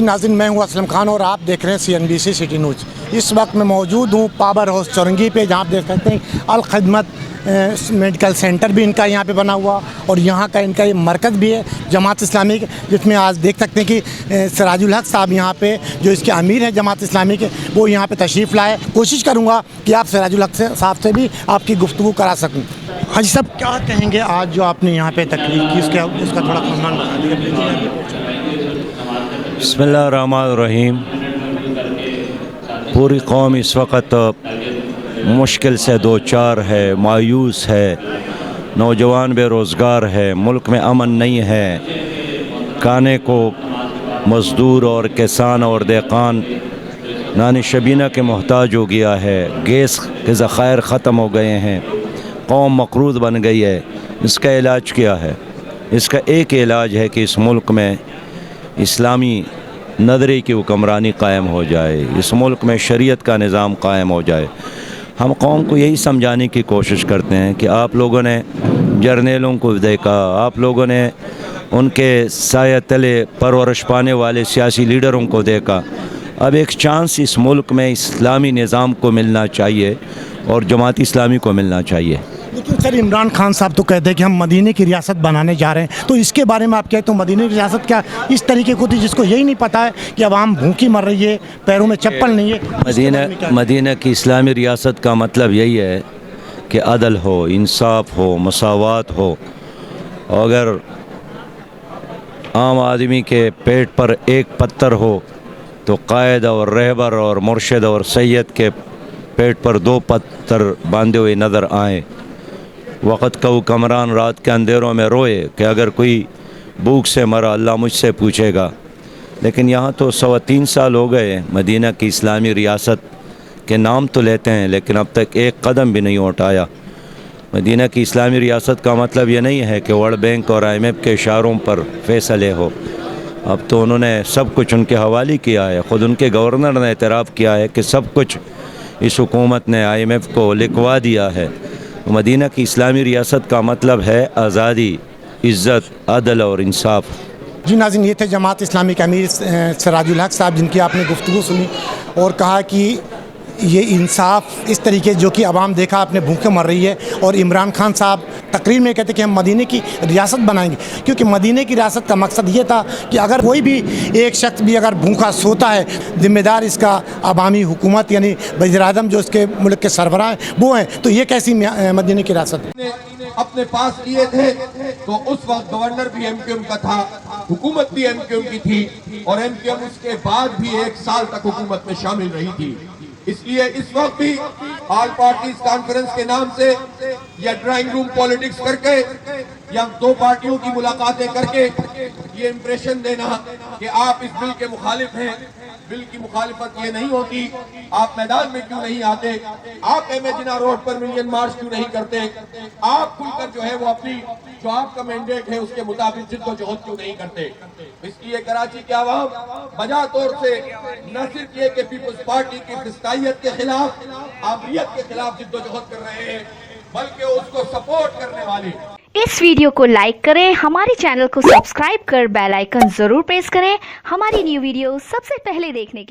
ناظرین، میں ہوں اسلم خان اور آپ دیکھ رہے ہیں CNBC سٹی نیوز۔ اس وقت میں موجود ہوں پاور ہاؤس چورنگی پہ، جہاں آپ دیکھ سکتے ہیں الخدمت میڈیکل سینٹر بھی ان کا یہاں پہ بنا ہوا، اور یہاں کا ان کا یہ مرکز بھی ہے جماعت اسلامی کے، جس میں آج دیکھ سکتے ہیں کہ سراج الحق صاحب یہاں پہ جو اس کے امیر ہیں جماعت اسلامی کے، وہ یہاں پہ تشریف لائے۔ کوشش کروں گا کہ آپ سراج الحق صاحب سے بھی آپ کی گفتگو کرا سکوں۔ حاجی صاحب، کیا کہیں گے آج جو آپ نے یہاں پہ تقریر کی، اس کا تھوڑا خاندان بتا دیجیے۔ بسم اللہ الرحمن الرحیم۔ پوری قوم اس وقت مشکل سے دو چار ہے، مایوس ہے، نوجوان بے روزگار ہے، ملک میں امن نہیں ہے، کھانے کو مزدور اور کسان اور دہقان نان شبینہ کے محتاج ہو گیا ہے، گیس کے ذخائر ختم ہو گئے ہیں، قوم مقروض بن گئی ہے۔ اس کا علاج کیا ہے؟ اس کا ایک علاج ہے کہ اس ملک میں اسلامی نظریے کی حکمرانی قائم ہو جائے، اس ملک میں شریعت کا نظام قائم ہو جائے۔ ہم قوم کو یہی سمجھانے کی کوشش کرتے ہیں کہ آپ لوگوں نے جرنیلوں کو دیکھا، آپ لوگوں نے ان کے سایہ تلے پرورش پانے والے سیاسی لیڈروں کو دیکھا۔ اب ایک چانس اس ملک میں اسلامی نظام کو ملنا چاہیے اور جماعت اسلامی کو ملنا چاہیے۔ لیکن سر، عمران خان صاحب تو کہتے ہیں کہ ہم مدینے کی ریاست بنانے جا رہے ہیں، تو اس کے بارے میں آپ کہتے ہیں مدینے کی ریاست کیا اس طریقے کو تھی جس کو یہی نہیں پتہ ہے کہ عوام بھوکی مر رہی ہے، پیروں میں چپل نہیں ہے؟ مدینہ کی اسلامی ریاست کا مطلب یہی ہے کہ عدل ہو، انصاف ہو، مساوات ہو۔ اگر عام آدمی کے پیٹ پر ایک پتھر ہو تو قائد اور رہبر اور مرشد اور سید کے پیٹ پر دو پتھر باندھے ہوئے نظر آئیں۔ وقت کا حکمران رات کے اندھیروں میں روئے کہ اگر کوئی بھوک سے مرا اللہ مجھ سے پوچھے گا۔ لیکن یہاں تو 3.25 سال ہو گئے مدینہ کی اسلامی ریاست کے نام تو لیتے ہیں، لیکن اب تک ایک قدم بھی نہیں اٹھایا۔ مدینہ کی اسلامی ریاست کا مطلب یہ نہیں ہے کہ ورلڈ بینک اور IMF کے اشاروں پر فیصلے ہو۔ اب تو انہوں نے سب کچھ ان کے حوالے کیا ہے، خود ان کے گورنر نے اعتراف کیا ہے کہ سب کچھ اس حکومت نے IMF کو لکھوا دیا ہے۔ مدینہ کی اسلامی ریاست کا مطلب ہے آزادی، عزت، عدل اور انصاف۔ جی ناظرین، یہ تھے جماعت اسلامی کے امیر سراج الحق صاحب، جن کی آپ نے گفتگو سنی اور کہا کہ یہ انصاف اس طریقے جو کہ عوام دیکھا آپ نے بھوکے مر رہی ہے، اور عمران خان صاحب تقریر میں کہتے کہ ہم مدینے کی ریاست بنائیں گے، کیونکہ مدینے کی ریاست کا مقصد یہ تھا کہ اگر کوئی بھی ایک شخص بھی اگر بھوکا سوتا ہے، ذمہ دار اس کا عوامی حکومت یعنی وزیر اعظم جو اس کے ملک کے سربراہ ہیں وہ ہیں، تو یہ کیسی مدینے کی ریاست ہے؟ اپنے پاس کیے تھے تو اس وقت گورنر بھی MQM کا تھا، حکومت بھی MQM کی تھی، اور MQM اس کے بعد بھی 1 سال تک حکومت میں شامل رہی تھی۔ اس لیے اس وقت بھی آل پارٹیز کانفرنس کے نام سے یا ڈرائنگ روم پولیٹکس کر کے یا 2 پارٹیوں کی ملاقاتیں کر کے یہ امپریشن دینا کہ آپ اس بل کے مخالف ہیں، بل کی مخالفت یہ نہیں ہوتی، آپ میدان میں کیوں نہیں آتے، آپ جناح روڈ پر ملین مارچ کیوں نہیں کرتے، آپ کھل کر جو ہے وہ اپنی جو آپ کا مینڈیٹ ہے اس کے مطابق جد و جہد کیوں نہیں کرتے۔ اس لیے کراچی کے عوام بجا طور سے نہ صرف یہ کہ پیپلز پارٹی کی فسطائیت کے خلاف، آبریت کے خلاف جد و جہد کر رہے ہیں، بلکہ اس کو سپورٹ کرنے والے۔ اس ویڈیو کو لائک کریں، ہمارے چینل کو سبسکرائب کر بیل آئیکن ضرور پریس کریں ہماری نیو ویڈیو سب سے پہلے دیکھنے کے لیے۔